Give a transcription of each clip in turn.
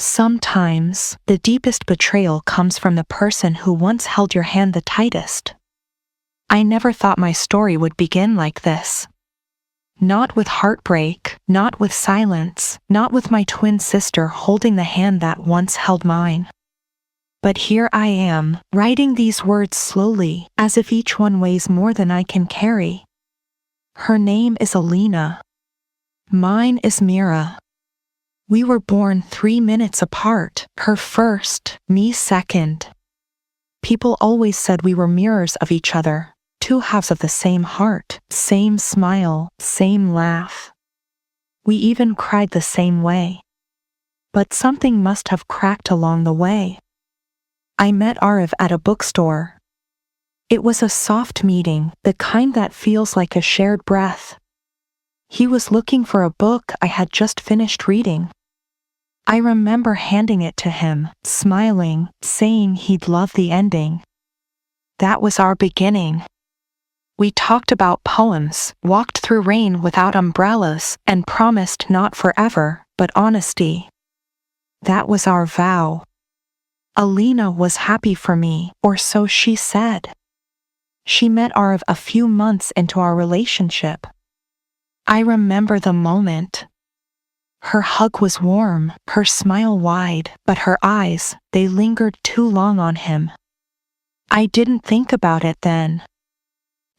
Sometimes, the deepest betrayal comes from the person who once held your hand the tightest. I never thought my story would begin like this. Not with heartbreak, not with silence, not with my twin sister holding the hand that once held mine. But here I am, writing these words slowly, as if each one weighs more than I can carry. Her name is Alina. Mine is Mira. We were born 3 minutes apart, her first, me second. People always said we were mirrors of each other, two halves of the same heart, same smile, same laugh. We even cried the same way. But something must have cracked along the way. I met Arif at a bookstore. It was a soft meeting, the kind that feels like a shared breath. He was looking for a book I had just finished reading. I remember handing it to him, smiling, saying he'd love the ending. That was our beginning. We talked about poems, walked through rain without umbrellas, and promised not forever, but honesty. That was our vow. Alina was happy for me, or so she said. She met Arif a few months into our relationship. I remember the moment. Her hug was warm, her smile wide, but her eyes, they lingered too long on him. I didn't think about it then.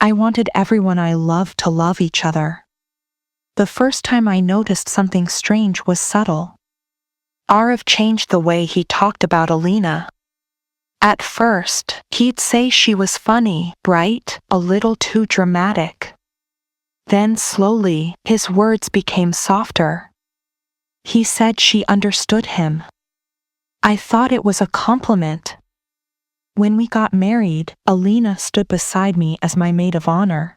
I wanted everyone I loved to love each other. The first time I noticed something strange was subtle. Arif changed the way he talked about Alina. At first, he'd say she was funny, bright, a little too dramatic. Then slowly, his words became softer. He said she understood him. I thought it was a compliment. When we got married, Alina stood beside me as my maid of honor.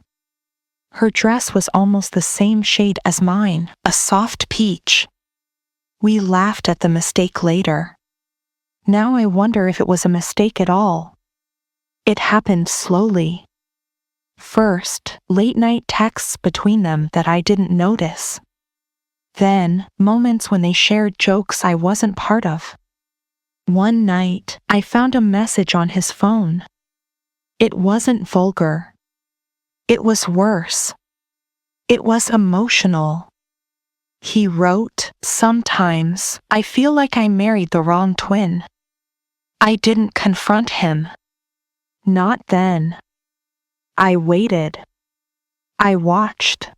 Her dress was almost the same shade as mine, a soft peach. We laughed at the mistake later. Now I wonder if it was a mistake at all. It happened slowly. First, late-night texts between them that I didn't notice. Then, moments when they shared jokes I wasn't part of. One night, I found a message on his phone. It wasn't vulgar. It was worse. It was emotional. He wrote, "Sometimes, I feel like I married the wrong twin." I didn't confront him. Not then. I waited. I watched.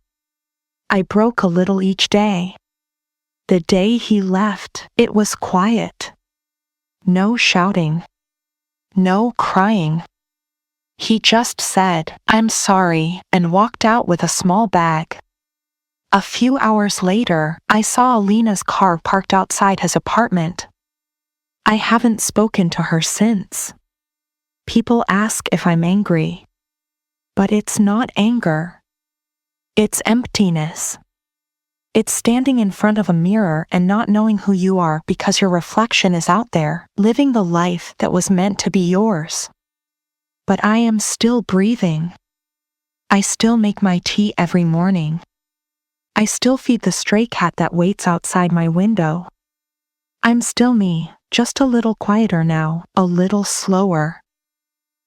I broke a little each day. The day he left, it was quiet. No shouting. No crying. He just said, "I'm sorry," and walked out with a small bag. A few hours later, I saw Alina's car parked outside his apartment. I haven't spoken to her since. People ask if I'm angry. But it's not anger. It's emptiness. It's standing in front of a mirror and not knowing who you are because your reflection is out there, living the life that was meant to be yours. But I am still breathing. I still make my tea every morning. I still feed the stray cat that waits outside my window. I'm still me, just a little quieter now, a little slower.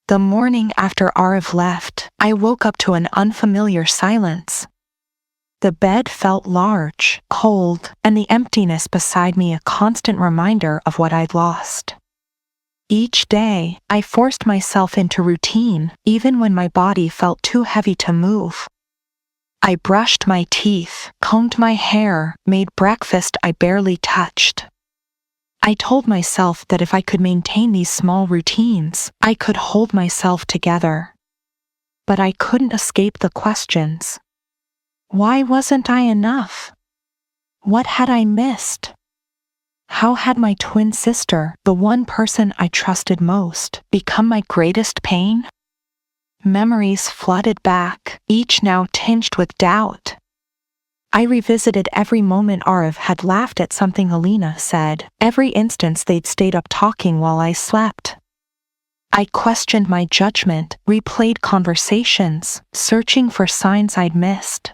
The morning after Arif left, I woke up to an unfamiliar silence. The bed felt large, cold, and the emptiness beside me a constant reminder of what I'd lost. Each day, I forced myself into routine, even when my body felt too heavy to move. I brushed my teeth, combed my hair, made breakfast I barely touched. I told myself that if I could maintain these small routines, I could hold myself together. But I couldn't escape the questions. Why wasn't I enough? What had I missed? How had my twin sister, the one person I trusted most, become my greatest pain? Memories flooded back, each now tinged with doubt. I revisited every moment Arif had laughed at something Alina said, every instance they'd stayed up talking while I slept. I questioned my judgment, replayed conversations, searching for signs I'd missed.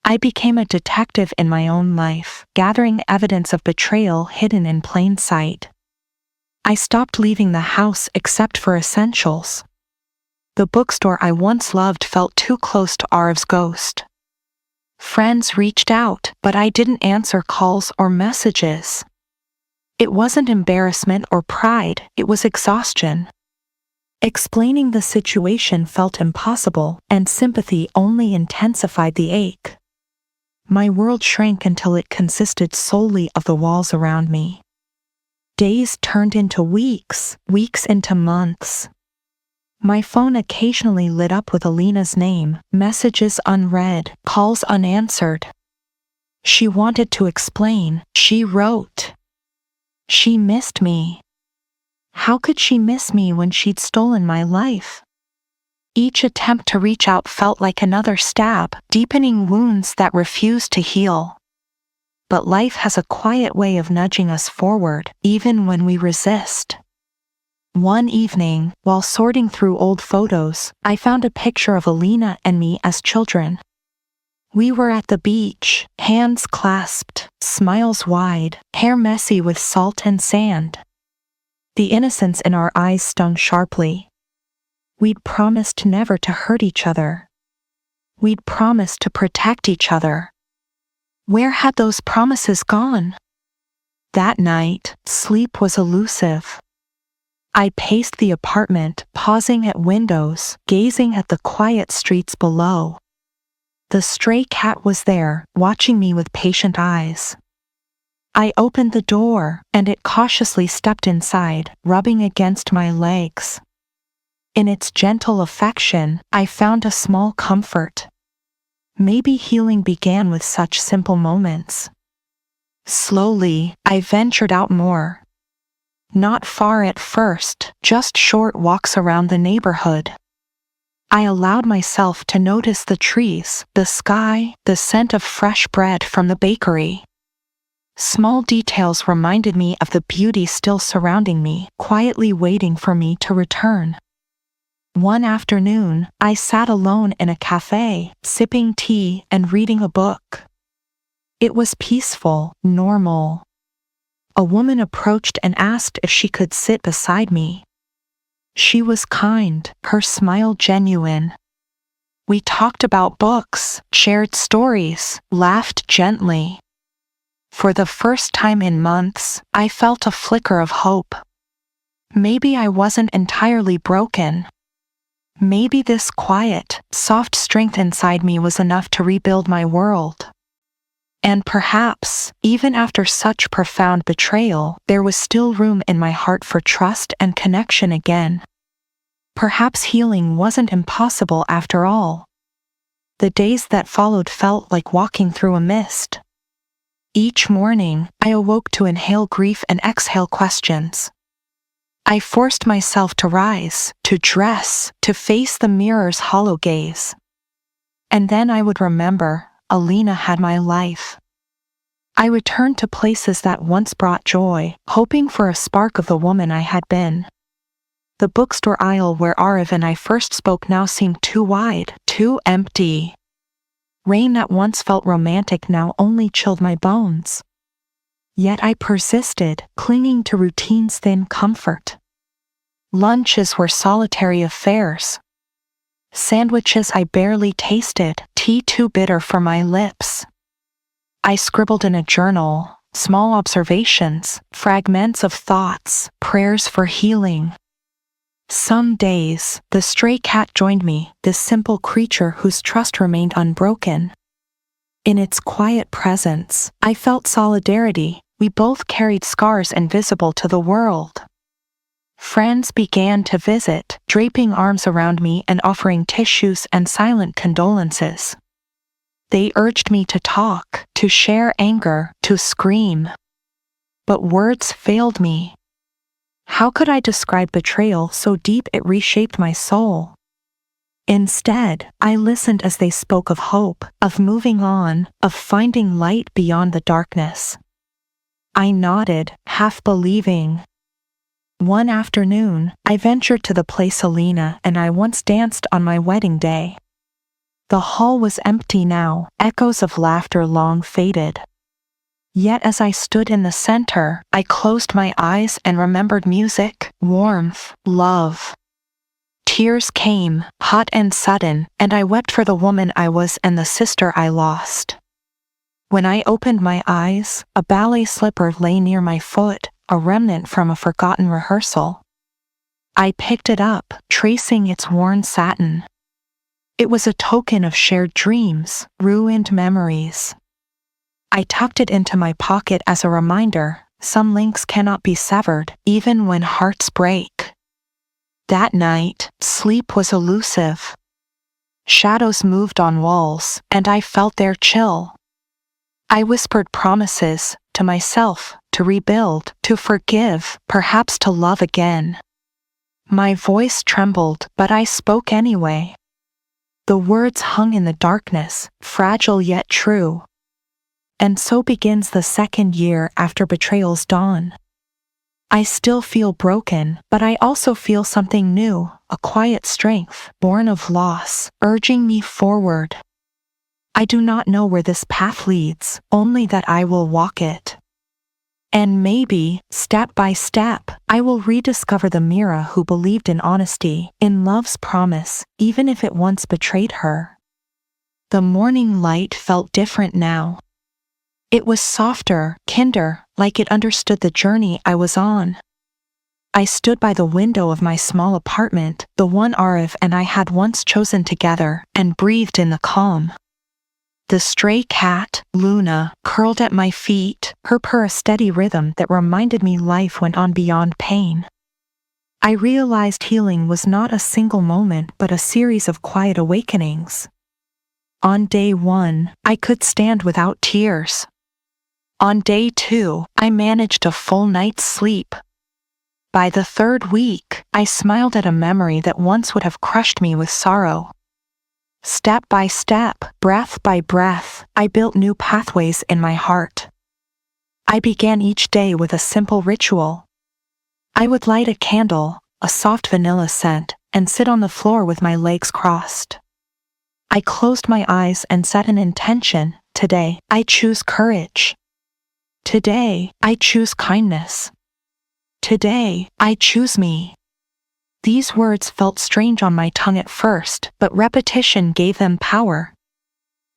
I became a detective in my own life, gathering evidence of betrayal hidden in plain sight. I stopped leaving the house except for essentials. The bookstore I once loved felt too close to Arv's ghost. Friends reached out, but I didn't answer calls or messages. It wasn't embarrassment or pride, it was exhaustion. Explaining the situation felt impossible, and sympathy only intensified the ache. My world shrank until it consisted solely of the walls around me. Days turned into weeks, weeks into months. My phone occasionally lit up with Alina's name, messages unread, calls unanswered. She wanted to explain, she wrote. She missed me. How could she miss me when she'd stolen my life? Each attempt to reach out felt like another stab, deepening wounds that refused to heal. But life has a quiet way of nudging us forward, even when we resist. One evening, while sorting through old photos, I found a picture of Alina and me as children. We were at the beach, hands clasped, smiles wide, hair messy with salt and sand. The innocence in our eyes stung sharply. We'd promised never to hurt each other. We'd promised to protect each other. Where had those promises gone? That night, sleep was elusive. I paced the apartment, pausing at windows, gazing at the quiet streets below. The stray cat was there, watching me with patient eyes. I opened the door, and it cautiously stepped inside, rubbing against my legs. In its gentle affection, I found a small comfort. Maybe healing began with such simple moments. Slowly, I ventured out more. Not far at first, just short walks around the neighborhood. I allowed myself to notice the trees, the sky, the scent of fresh bread from the bakery. Small details reminded me of the beauty still surrounding me, quietly waiting for me to return. One afternoon, I sat alone in a cafe, sipping tea and reading a book. It was peaceful, normal. A woman approached and asked if she could sit beside me. She was kind, her smile genuine. We talked about books, shared stories, laughed gently. For the first time in months, I felt a flicker of hope. Maybe I wasn't entirely broken. Maybe this quiet, soft strength inside me was enough to rebuild my world. And perhaps, even after such profound betrayal, there was still room in my heart for trust and connection again. Perhaps healing wasn't impossible after all. The days that followed felt like walking through a mist. Each morning, I awoke to inhale grief and exhale questions. I forced myself to rise, to dress, to face the mirror's hollow gaze. And then I would remember, Alina had my life. I returned to places that once brought joy, hoping for a spark of the woman I had been. The bookstore aisle where Arv and I first spoke now seemed too wide, too empty. Rain that once felt romantic now only chilled my bones. Yet I persisted, clinging to routine's thin comfort. Lunches were solitary affairs. Sandwiches I barely tasted, tea too bitter for my lips. I scribbled in a journal, small observations, fragments of thoughts, prayers for healing. Some days, the stray cat joined me, this simple creature whose trust remained unbroken. In its quiet presence, I felt solidarity. We both carried scars invisible to the world. Friends began to visit, draping arms around me and offering tissues and silent condolences. They urged me to talk, to share anger, to scream. But words failed me. How could I describe betrayal so deep it reshaped my soul? Instead, I listened as they spoke of hope, of moving on, of finding light beyond the darkness. I nodded, half believing. One afternoon, I ventured to the place Alina and I once danced on my wedding day. The hall was empty now, echoes of laughter long faded. Yet as I stood in the center, I closed my eyes and remembered music, warmth, love. Tears came, hot and sudden, and I wept for the woman I was and the sister I lost. When I opened my eyes, a ballet slipper lay near my foot, a remnant from a forgotten rehearsal. I picked it up, tracing its worn satin. It was a token of shared dreams, ruined memories. I tucked it into my pocket as a reminder, some links cannot be severed, even when hearts break. That night, sleep was elusive. Shadows moved on walls, and I felt their chill. I whispered promises, to myself, to rebuild, to forgive, perhaps to love again. My voice trembled, but I spoke anyway. The words hung in the darkness, fragile yet true. And so begins the second year after betrayal's dawn. I still feel broken, but I also feel something new, a quiet strength, born of loss, urging me forward. I do not know where this path leads, only that I will walk it. And maybe, step by step, I will rediscover the Mira who believed in honesty, in love's promise, even if it once betrayed her. The morning light felt different now. It was softer, kinder, like it understood the journey I was on. I stood by the window of my small apartment, the one Arif and I had once chosen together, and breathed in the calm. The stray cat, Luna, curled at my feet, her purr a steady rhythm that reminded me life went on beyond pain. I realized healing was not a single moment but a series of quiet awakenings. On day 1, I could stand without tears. On day 2, I managed a full night's sleep. By the 3rd week, I smiled at a memory that once would have crushed me with sorrow. Step by step, breath by breath, I built new pathways in my heart. I began each day with a simple ritual. I would light a candle, a soft vanilla scent, and sit on the floor with my legs crossed. I closed my eyes and set an intention. Today, I choose courage. Today, I choose kindness. Today, I choose me. These words felt strange on my tongue at first, but repetition gave them power.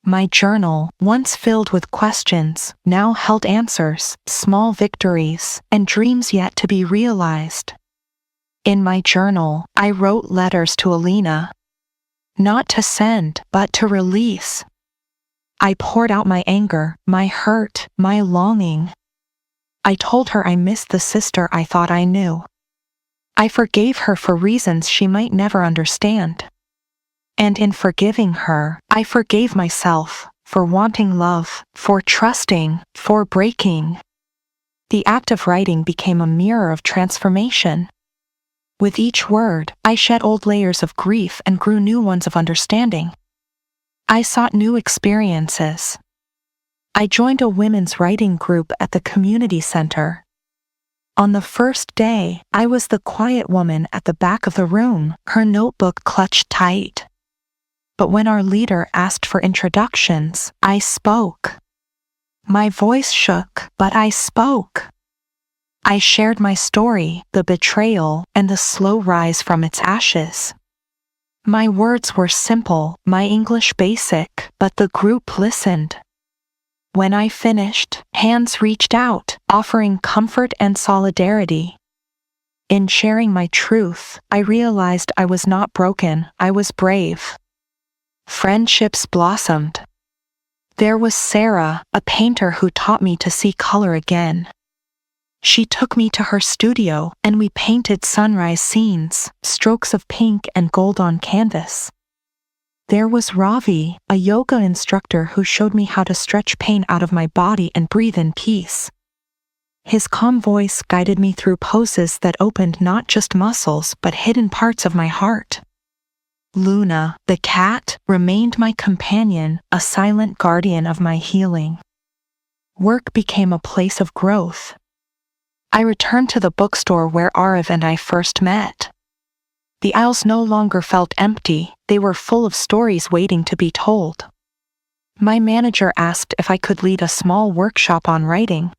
My journal, once filled with questions, now held answers, small victories, and dreams yet to be realized. In my journal, I wrote letters to Alina. Not to send, but to release. I poured out my anger, my hurt, my longing. I told her I missed the sister I thought I knew. I forgave her for reasons she might never understand. And in forgiving her, I forgave myself, for wanting love, for trusting, for breaking. The act of writing became a mirror of transformation. With each word, I shed old layers of grief and grew new ones of understanding. I sought new experiences. I joined a women's writing group at the community center. On the first day, I was the quiet woman at the back of the room, her notebook clutched tight. But when our leader asked for introductions, I spoke. My voice shook, but I spoke. I shared my story, the betrayal, and the slow rise from its ashes. My words were simple, my English basic, but the group listened. When I finished, hands reached out, offering comfort and solidarity. In sharing my truth, I realized I was not broken, I was brave. Friendships blossomed. There was Sarah, a painter who taught me to see color again. She took me to her studio, and we painted sunrise scenes, strokes of pink and gold on canvas. There was Ravi, a yoga instructor who showed me how to stretch pain out of my body and breathe in peace. His calm voice guided me through poses that opened not just muscles but hidden parts of my heart. Luna, the cat, remained my companion, a silent guardian of my healing. Work became a place of growth. I returned to the bookstore where Arav and I first met. The aisles no longer felt empty, they were full of stories waiting to be told. My manager asked if I could lead a small workshop on writing.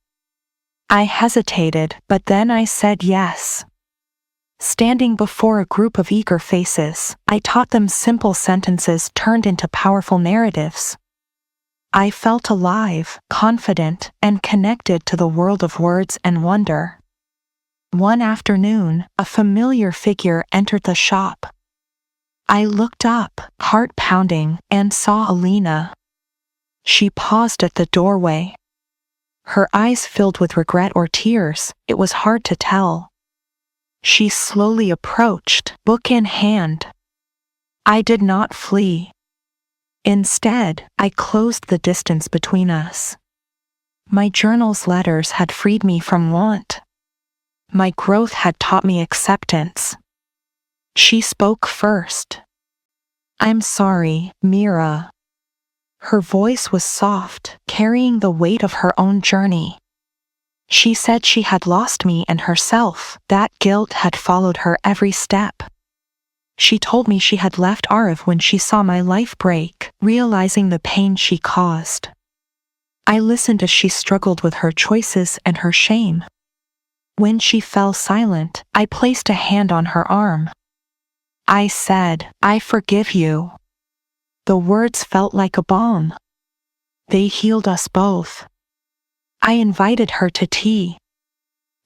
I hesitated, but then I said yes. Standing before a group of eager faces, I taught them simple sentences turned into powerful narratives. I felt alive, confident, and connected to the world of words and wonder. One afternoon, a familiar figure entered the shop. I looked up, heart pounding, and saw Alina. She paused at the doorway. Her eyes filled with regret or tears, it was hard to tell. She slowly approached, book in hand. I did not flee. Instead, I closed the distance between us. My journal's letters had freed me from want. My growth had taught me acceptance. She spoke first. "I'm sorry, Mira." Her voice was soft, carrying the weight of her own journey. She said she had lost me and herself, that guilt had followed her every step. She told me she had left Arv when she saw my life break, realizing the pain she caused. I listened as she struggled with her choices and her shame. When she fell silent, I placed a hand on her arm. I said, "I forgive you." The words felt like a balm. They healed us both. I invited her to tea.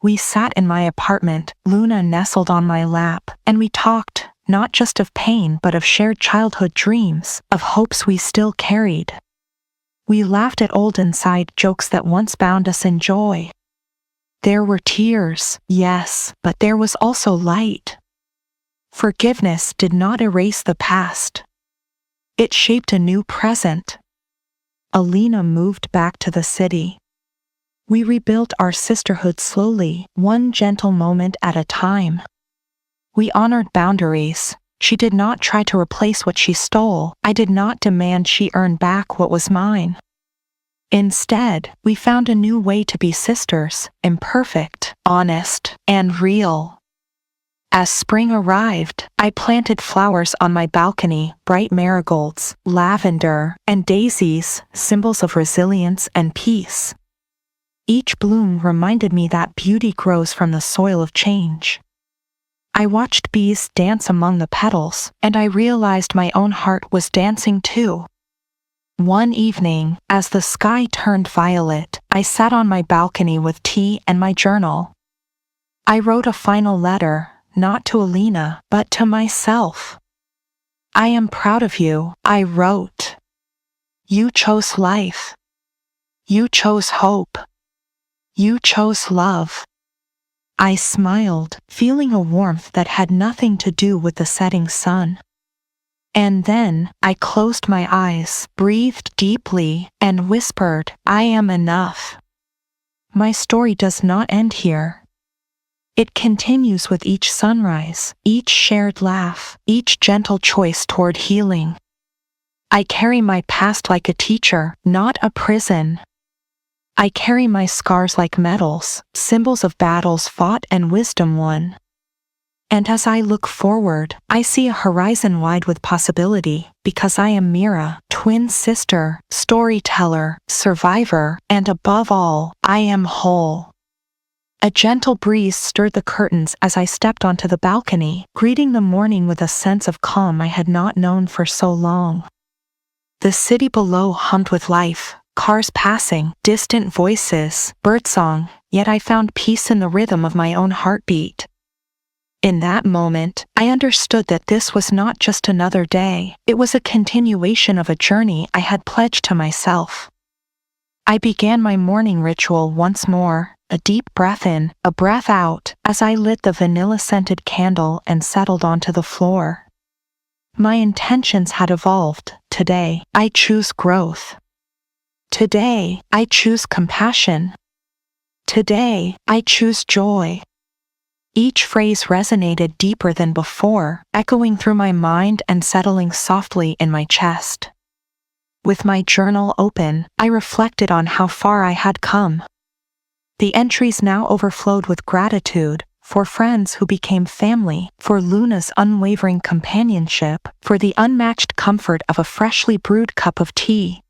We sat in my apartment, Luna nestled on my lap, and we talked, not just of pain but of shared childhood dreams, of hopes we still carried. We laughed at old inside jokes that once bound us in joy. There were tears, yes, but there was also light. Forgiveness did not erase the past. It shaped a new present. Alina moved back to the city. We rebuilt our sisterhood slowly, one gentle moment at a time. We honored boundaries. She did not try to replace what she stole. I did not demand she earn back what was mine. Instead, we found a new way to be sisters, imperfect, honest, and real. As spring arrived, I planted flowers on my balcony, bright marigolds, lavender, and daisies, symbols of resilience and peace. Each bloom reminded me that beauty grows from the soil of change. I watched bees dance among the petals, and I realized my own heart was dancing too. One evening, as the sky turned violet, I sat on my balcony with tea and my journal. I wrote a final letter, not to Alina, but to myself. "I am proud of you," I wrote. "You chose life. You chose hope. You chose love." I smiled, feeling a warmth that had nothing to do with the setting sun. And then, I closed my eyes, breathed deeply, and whispered, "I am enough." My story does not end here. It continues with each sunrise, each shared laugh, each gentle choice toward healing. I carry my past like a teacher, not a prison. I carry my scars like medals, symbols of battles fought and wisdom won. And as I look forward, I see a horizon wide with possibility, because I am Mira, twin sister, storyteller, survivor, and above all, I am whole. A gentle breeze stirred the curtains as I stepped onto the balcony, greeting the morning with a sense of calm I had not known for so long. The city below hummed with life, cars passing, distant voices, birdsong, yet I found peace in the rhythm of my own heartbeat. In that moment, I understood that this was not just another day, it was a continuation of a journey I had pledged to myself. I began my morning ritual once more, a deep breath in, a breath out, as I lit the vanilla-scented candle and settled onto the floor. My intentions had evolved. Today, I choose growth. Today, I choose compassion. Today, I choose joy. Each phrase resonated deeper than before, echoing through my mind and settling softly in my chest. With my journal open, I reflected on how far I had come. The entries now overflowed with gratitude, for friends who became family, for Luna's unwavering companionship, for the unmatched comfort of a freshly brewed cup of tea.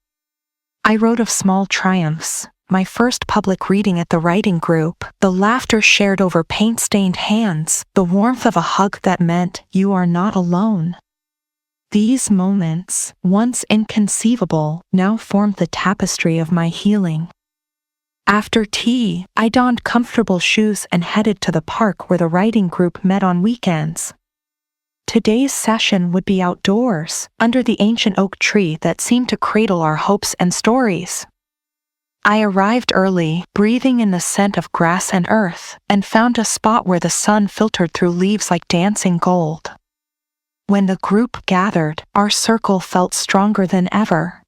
I wrote of small triumphs, my first public reading at the writing group, the laughter shared over paint-stained hands, the warmth of a hug that meant you are not alone. These moments, once inconceivable, now formed the tapestry of my healing. After tea, I donned comfortable shoes and headed to the park where the writing group met on weekends. Today's session would be outdoors, under the ancient oak tree that seemed to cradle our hopes and stories. I arrived early, breathing in the scent of grass and earth, and found a spot where the sun filtered through leaves like dancing gold. When the group gathered, our circle felt stronger than ever.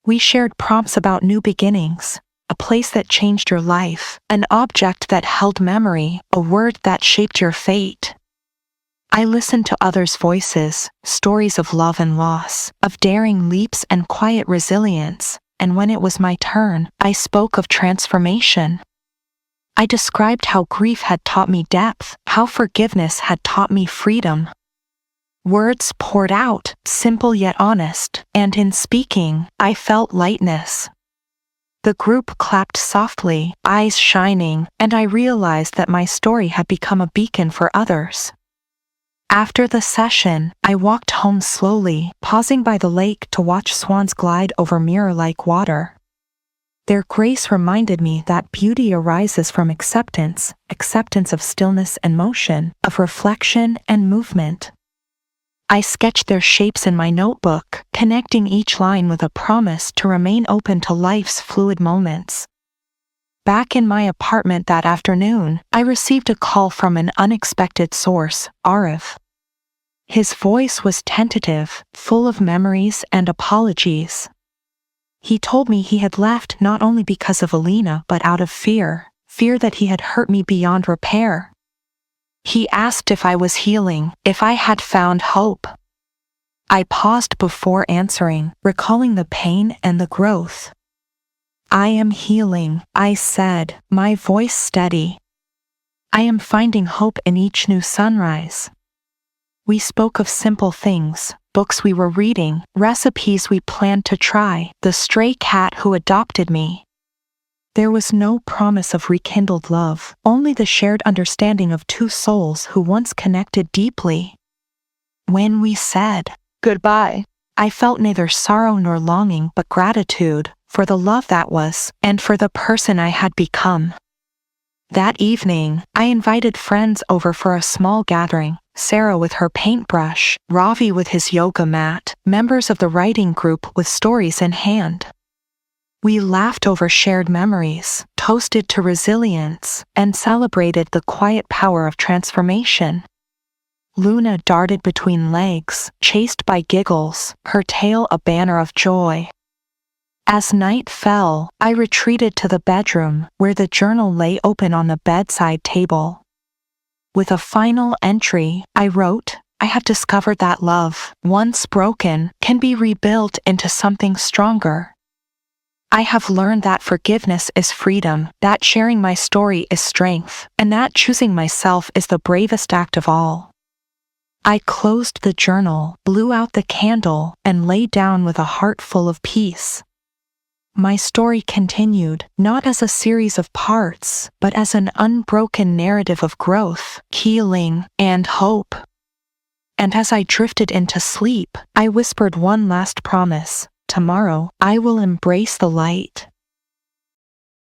We shared prompts about new beginnings, a place that changed your life, an object that held memory, a word that shaped your fate. I listened to others' voices, stories of love and loss, of daring leaps and quiet resilience, and when it was my turn, I spoke of transformation. I described how grief had taught me depth, how forgiveness had taught me freedom. Words poured out, simple yet honest, and in speaking, I felt lightness. The group clapped softly, eyes shining, and I realized that my story had become a beacon for others. After the session, I walked home slowly, pausing by the lake to watch swans glide over mirror-like water. Their grace reminded me that beauty arises from acceptance of stillness and motion, of reflection and movement. I sketched their shapes in my notebook, connecting each line with a promise to remain open to life's fluid moments. Back in my apartment that afternoon, I received a call from an unexpected source, Arif. His voice was tentative, full of memories and apologies. He told me he had left not only because of Alina but out of fear that he had hurt me beyond repair. He asked if I was healing, if I had found hope. I paused before answering, recalling the pain and the growth. I am healing, I said, my voice steady. I am finding hope in each new sunrise. We spoke of simple things, books we were reading, recipes we planned to try, the stray cat who adopted me. There was no promise of rekindled love, only the shared understanding of two souls who once connected deeply. When we said goodbye, I felt neither sorrow nor longing but gratitude, for the love that was, and for the person I had become. That evening, I invited friends over for a small gathering, Sarah with her paintbrush, Ravi with his yoga mat, members of the writing group with stories in hand. We laughed over shared memories, toasted to resilience, and celebrated the quiet power of transformation. Luna darted between legs, chased by giggles, her tail a banner of joy. As night fell, I retreated to the bedroom, where the journal lay open on the bedside table. With a final entry, I wrote, I have discovered that love, once broken, can be rebuilt into something stronger. I have learned that forgiveness is freedom, that sharing my story is strength, and that choosing myself is the bravest act of all. I closed the journal, blew out the candle, and lay down with a heart full of peace. My story continued, not as a series of parts, but as an unbroken narrative of growth, healing, and hope. And as I drifted into sleep, I whispered one last promise: tomorrow, I will embrace the light.